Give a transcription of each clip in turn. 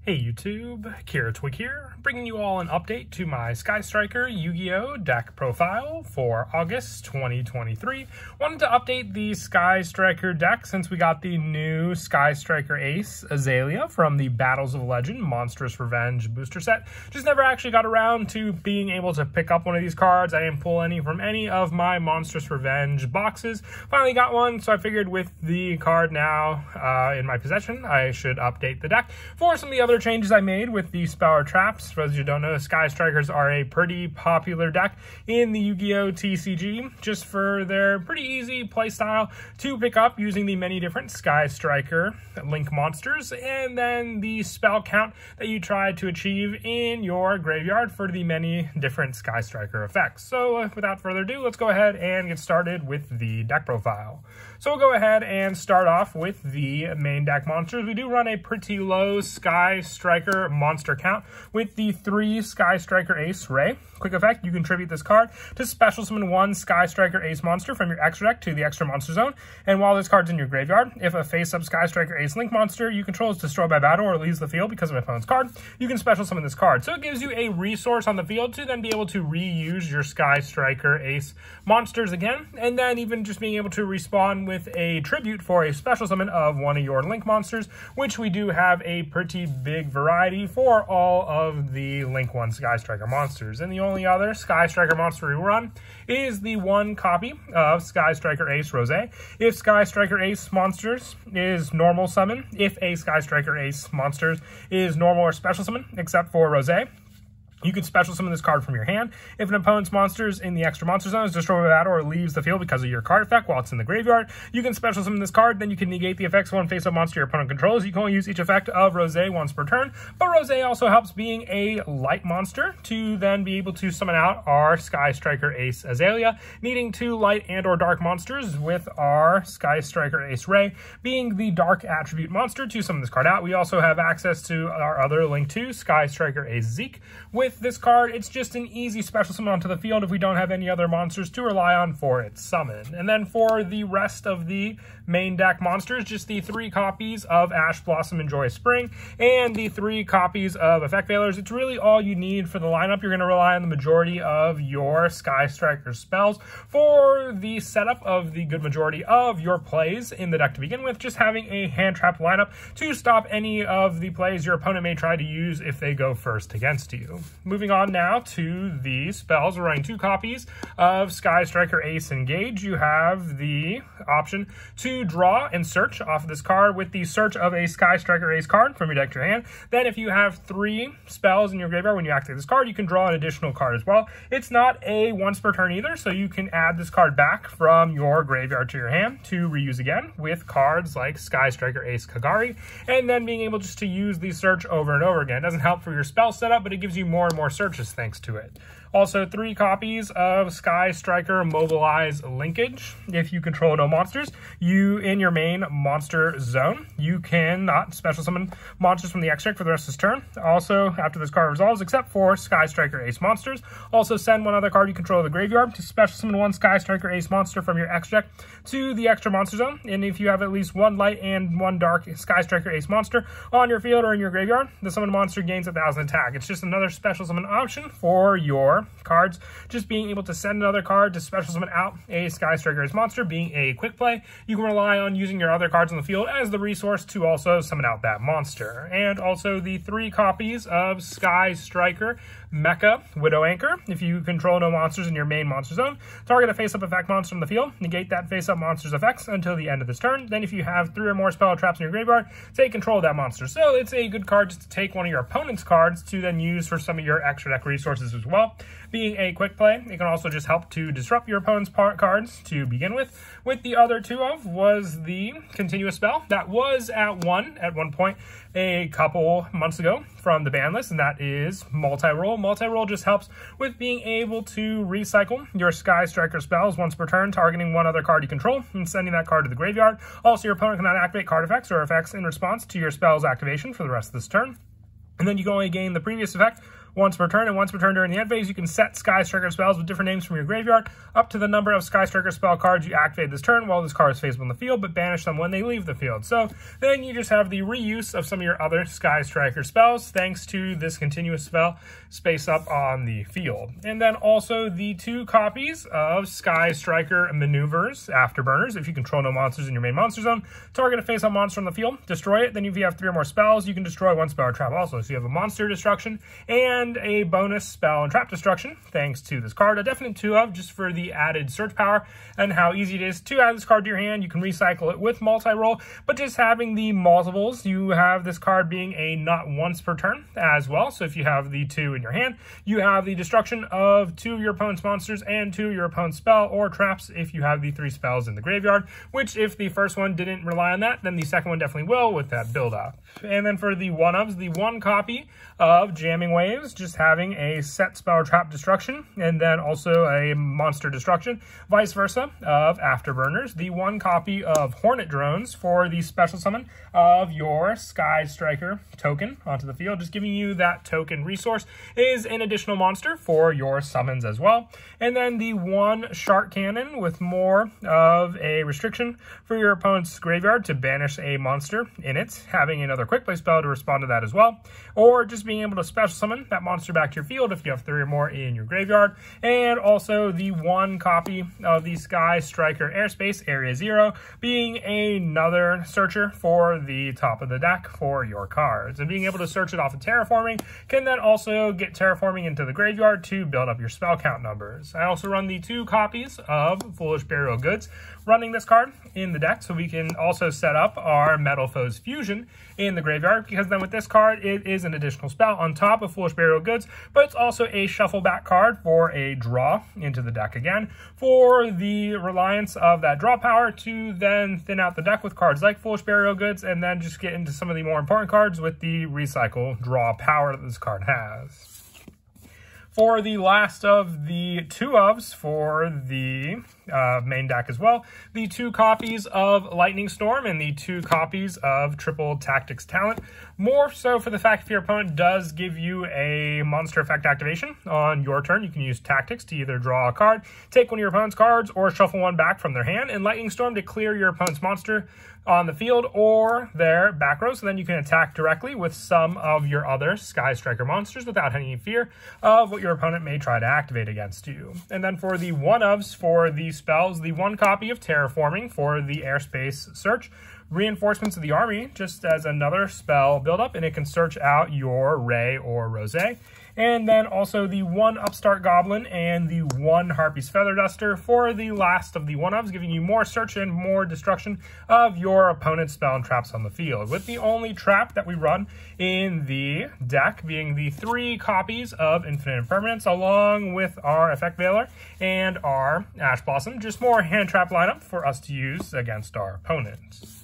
Hey YouTube, Kira Twig here, bringing you all an update to my Sky Striker Yu-Gi-Oh! Deck profile for August 2023. Wanted to update the Sky Striker deck since we got the new Sky Striker Ace Azalea from the Battles of Legend Monstrous Revenge booster set. Just never actually got around to being able to pick up one of these cards. I didn't pull any from any of my Monstrous Revenge boxes. Finally got one, so I figured with the card now in my possession, I should update the deck for some of the other changes I made with the Speller Traps. For those who don't know, Sky Strikers are a pretty popular deck in the Yu-Gi-Oh! TCG, just for their pretty easy playstyle to pick up using the many different Sky Striker Link monsters, and then the spell count that you try to achieve in your graveyard for the many different Sky Striker effects. So without further ado, let's go ahead and get started with the deck profile. So we'll go ahead and start off with the main deck monsters. We do run a pretty low Sky Striker monster count with the 3 Sky Striker Ace Ray. Quick effect, you contribute this card to special summon 1 Sky Striker Ace monster from your extra deck to the extra monster zone. And while this card's in your graveyard, if a face-up Sky Striker Ace Link monster you control is destroyed by battle or leaves the field because of an opponent's card, you can special summon this card. So it gives you a resource on the field to then be able to reuse your Sky Striker Ace monsters again, and then even just being able to respawn with a tribute for a special summon of one of your Link monsters, which we do have a pretty big variety for all of the Link 1 Sky Striker monsters. And the only other Sky Striker monster we run is the 1 copy of Sky Striker Ace Rose. If Sky Striker Ace monsters is normal summon, if a Sky Striker Ace monsters is normal or special summon, except for Rose, you can special summon this card from your hand. If an opponent's monsters in the extra monster zone is destroyed by battle or leaves the field because of your card effect while it's in the graveyard, you can special summon this card. Then you can negate the effects of one face-up monster your opponent controls. You can only use each effect of Rose once per turn, but Rose also helps being a light monster to then be able to summon out our Sky Striker Ace Azalea, needing 2 light and or dark monsters, with our Sky Striker Ace Ray being the dark attribute monster to summon this card out. We also have access to our other Link 2 Sky Striker Ace Zeke. With this card, it's just an easy special summon onto the field if we don't have any other monsters to rely on for its summon. And then for the rest of the main deck monsters, just the 3 copies of Ash Blossom and Joyous Spring and the 3 copies of Effect Veilers. It's really all you need for the lineup. You're going to rely on the majority of your Sky Striker spells for the setup of the good majority of your plays in the deck to begin with, just having a hand-trapped lineup to stop any of the plays your opponent may try to use if they go first against you. Moving on now to the spells, we're running 2 copies of Sky Striker Ace Engage. You have the option to draw and search off of this card with the search of a Sky Striker Ace card from your deck to your hand. Then if you have 3 spells in your graveyard when you activate this card, you can draw an additional card as well. It's not a once per turn either, so you can add this card back from your graveyard to your hand to reuse again with cards like Sky Striker Ace Kagari, and then being able just to use the search over and over again. It doesn't help for your spell setup, but it gives you more and more searches thanks to it. Also, 3 copies of Sky Striker Mobilize Linkage. If you control no monsters, in your main monster zone, you cannot special summon monsters from the extra deck for the rest of this turn. Also, after this card resolves, except for Sky Striker Ace monsters, also send 1 other card you control to the graveyard to special summon 1 Sky Striker Ace monster from your extra deck to the extra monster zone. And if you have at least 1 light and 1 dark Sky Striker Ace monster on your field or in your graveyard, the summoned monster gains 1,000 attack. It's just another special summon option for your cards, just being able to send another card to special summon out a Sky Striker Ace monster being a quick play. You can rely on using your other cards on the field as the resource to also summon out that monster. And also the 3 copies of Sky Striker Mecha Widow Anchor. If you control no monsters in your main monster zone, target a face-up effect monster on the field, negate that face-up monster's effects until the end of this turn. Then if you have 3 or more spell traps in your graveyard, take control of that monster. So it's a good card just to take one of your opponent's cards to then use for some of your extra deck resources as well. Being a quick play, it can also just help to disrupt your opponent's cards to begin with. With the other 2 of was the continuous spell that was at one point a couple months ago from the ban list, and that is multi-roll. Multi-roll just helps with being able to recycle your Sky Striker spells once per turn, targeting 1 other card you control and sending that card to the graveyard. Also, your opponent cannot activate card effects or effects in response to your spell's activation for the rest of this turn. And then you can only gain the previous effect once per turn, and once per turn during the end phase, you can set Sky Striker spells with different names from your graveyard up to the number of Sky Striker spell cards you activate this turn while this card is faceable in the field, but banish them when they leave the field. So then you just have the reuse of some of your other Sky Striker spells thanks to this continuous spell space up on the field. And then also the 2 copies of Sky Striker Maneuvers Afterburners. If you control no monsters in your main monster zone, target a face-up monster on the field, destroy it. Then if you have 3 or more spells, you can destroy 1 spell or trap also. So you have a monster destruction and a bonus spell and trap destruction thanks to this card. A definite 2 of just for the added search power and how easy it is to add this card to your hand. You can recycle it with multi-roll, but just having the multiples, you have this card being a not once per turn as well. So if you have the 2 in your hand, you have the destruction of 2 of your opponent's monsters and 2 of your opponent's spell or traps if you have the 3 spells in the graveyard, which if the first one didn't rely on that, then the second one definitely will with that build up. And then for the 1-ofs, the 1 copy of Jamming Waves, just having a set spell or trap destruction, and then also a monster destruction, vice versa of Afterburners. The 1 copy of Hornet Drones for the special summon of your Sky Striker token onto the field, just giving you that token resource is an additional monster for your summons as well. And then the 1 Shark Cannon with more of a restriction for your opponent's graveyard to banish a monster in it, having another quick play spell to respond to that as well, or just being able to special summon that monster back to your field if you have 3 or more in your graveyard. And also the 1 copy of the Sky Striker Airspace Area 0 being another searcher for the top of the deck for your cards, and being able to search it off of terraforming can then also get terraforming into the graveyard to build up your spell count numbers. I also run the 2 copies of Foolish Burial Goods running this card in the deck, so we can also set up our Metal Foes Fusion in the graveyard, because then with this card, it is an additional spell on top of Foolish Burial Goods, but it's also a shuffle back card for a draw into the deck again, for the reliance of that draw power to then thin out the deck with cards like Foolish Burial Goods, and then just get into some of the more important cards with the recycle draw power that this card has. For the last of the 2-ofs for the main deck as well, the 2 copies of Lightning Storm and the 2 copies of Triple Tactics Talent. More so for the fact if your opponent does give you a monster effect activation on your turn, you can use Tactics to either draw a card, take one of your opponent's cards, or shuffle one back from their hand, and Lightning Storm to clear your opponent's monster on the field or their back row, so then you can attack directly with some of your other Sky Striker monsters without any fear of what your opponent may try to activate against you. And then for the 1-ofs for the spells, the 1 copy of Terraforming for the Airspace Search, Reinforcements of the Army, just as another spell buildup, and it can search out your Ray or Rosé. And then also the 1 Upstart Goblin and the 1 Harpy's Feather Duster for the last of the 1-ofs, giving you more search and more destruction of your opponent's spell and traps on the field, with the only trap that we run in the deck being the 3 copies of Infinite Impermanence, along with our Effect Veiler and our Ash Blossom, just more hand trap lineup for us to use against our opponents.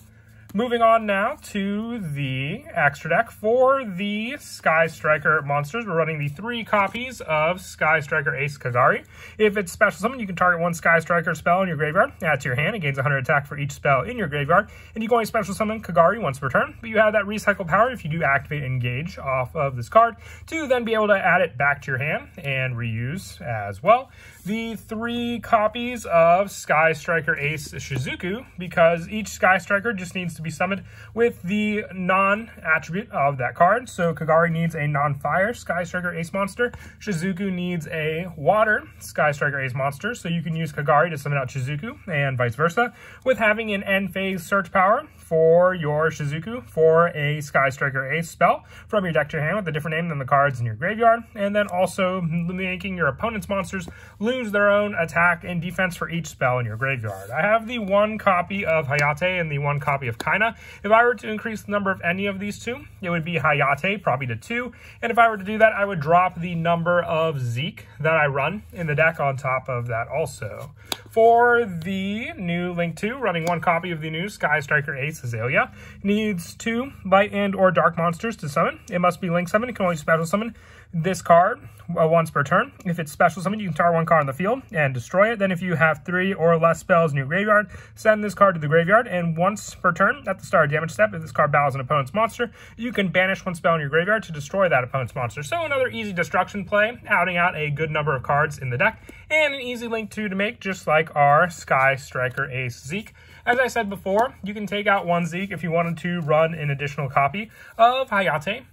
Moving on now to the extra deck for the Sky Striker monsters. We're running the 3 copies of Sky Striker Ace Kagari. If it's special summon, you can target 1 Sky Striker spell in your graveyard, add to your hand, and gains 100 attack for each spell in your graveyard. And you can only special summon Kagari once per turn, but you have that recycle power if you do activate Engage off of this card to then be able to add it back to your hand and reuse as well. The 3 copies of Sky Striker Ace Shizuku, because each Sky Striker just needs to be summoned with the non-attribute of that card. So Kagari needs a non-fire Sky Striker Ace monster. Shizuku needs a water Sky Striker Ace monster. So you can use Kagari to summon out Shizuku and vice versa, with having an end phase search power for your Shizuku for a Sky Striker Ace spell from your deck to your hand with a different name than the cards in your graveyard, and then also making your opponent's monsters lose their own attack and defense for each spell in your graveyard. I have the 1 copy of Hayate and the 1 copy of Kaina. If I were to increase the number of any of these 2, it would be Hayate, probably to 2, and if I were to do that, I would drop the number of Zeke that I run in the deck on top of that also. For the new Link 2, running one copy of the new Sky Striker Ace Azalea, needs 2 light and or dark monsters to summon. It must be Link summon. It can only special summon this card once per turn. If it's special summon, you can tar one card on the field and destroy it. Then if you have 3 or less spells in your graveyard, send this card to the graveyard, and once per turn, at the start of damage step, if this card battles an opponent's monster, you can banish one spell in your graveyard to destroy that opponent's monster. So another easy destruction play, outing out a good number of cards in the deck, and an easy Link 2 to make, just like our Sky Striker Ace Zeke. As I said before, you can take out one Zeke if you wanted to run an additional copy of Hayate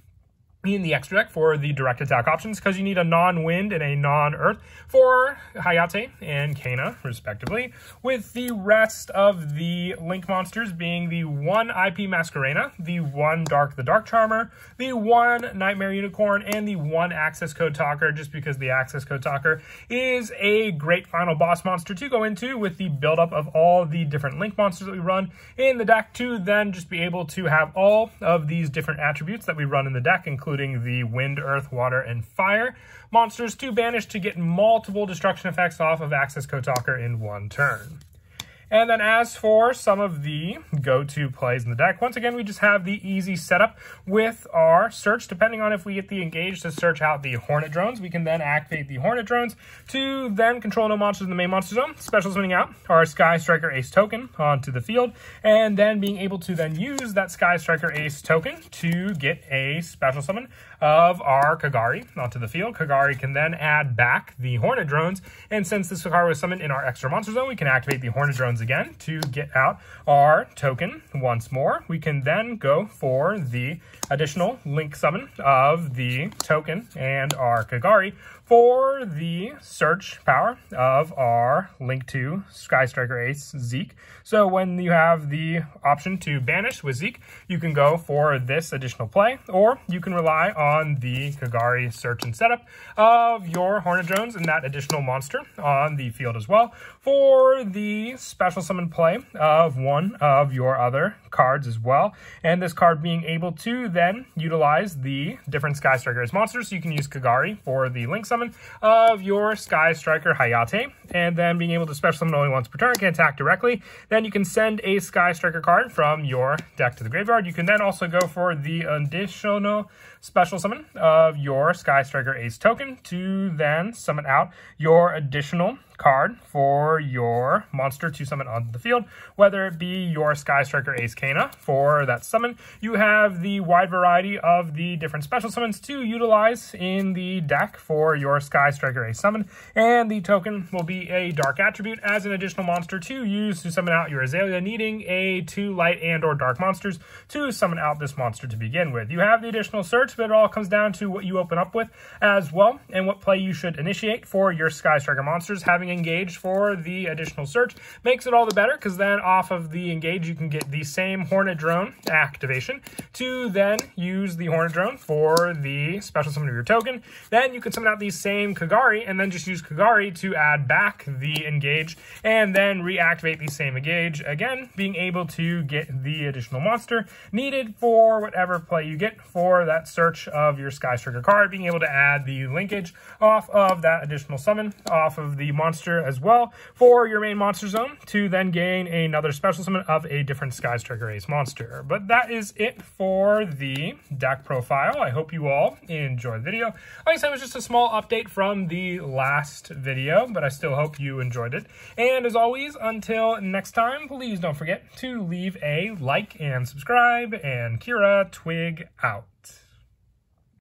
in the extra deck for the direct attack options, because you need a non-wind and a non-earth for Hayate and Kana, respectively, with the rest of the Link monsters being the 1 IP Masquerena, the 1 Dark the Dark Charmer, the 1 Nightmare Unicorn, and the 1 Access Code Talker, just because the Access Code Talker is a great final boss monster to go into with the buildup of all the different Link monsters that we run in the deck, to then just be able to have all of these different attributes that we run in the deck, including the wind, earth, water, and fire monsters to banish to get multiple destruction effects off of Access Code Talker in one turn. And then as for some of the go-to plays in the deck, once again, we just have the easy setup with our search. Depending on if we get the engage to search out the Hornet Drones, we can then activate the Hornet Drones to then control no monsters in the main monster zone. Special summoning out our Sky Striker Ace token onto the field, and then being able to then use that Sky Striker Ace token to get a special summon of our Kagari onto the field. Kagari can then add back the Hornet Drones, and since this Kagari was summoned in our extra monster zone, we can activate the Hornet Drones again to get out our token once more. We can then go for the additional Link summon of the token and our Kagari for the search power of our Link 2 Sky Striker Ace Zeke. So when you have the option to banish with Zeke, you can go for this additional play, or you can rely on the Kagari search and setup of your Hornet Drones and that additional monster on the field as well for the special summon play of one of your other cards as well. And this card being able to then utilize the different Sky Striker Ace monsters. So you can use Kagari for the Link summon of your Sky Striker Hayate, and then being able to special summon only once per turn, can attack directly. Then you can send a Sky Striker card from your deck to the graveyard. You can then also go for the additional special summon of your Sky Striker Ace token to then summon out your additional card for your monster to summon onto the field, whether it be your Sky Striker Ace Kana for that summon. You have the wide variety of the different special summons to utilize in the deck for your Sky Striker Ace summon, and the token will be a dark attribute as an additional monster to use to summon out your Azalea, needing a 2 light and or dark monsters to summon out this monster to begin with. You have the additional search, but it all comes down to what you open up with as well, and what play you should initiate for your Sky Striker monsters. Having engaged for the additional search makes it all the better, because then off of the engage you can get the same Hornet Drone activation to then use the Hornet Drone for the special summon of your token. Then you can summon out the same Kagari and then just use Kagari to add back the engage, and then reactivate the same engage again, being able to get the additional monster needed for whatever play you get for that search of your Sky Striker card, being able to add the linkage off of that additional summon off of the monster as well for your main monster zone to then gain another special summon of a different Sky Striker Ace monster. But that is it for the deck profile. I hope you all enjoyed the video. Like I said, it was just a small update from the last video, but I still hope you enjoyed it. And as always, until next time, please don't forget to leave a like and subscribe, and Kira Twig out.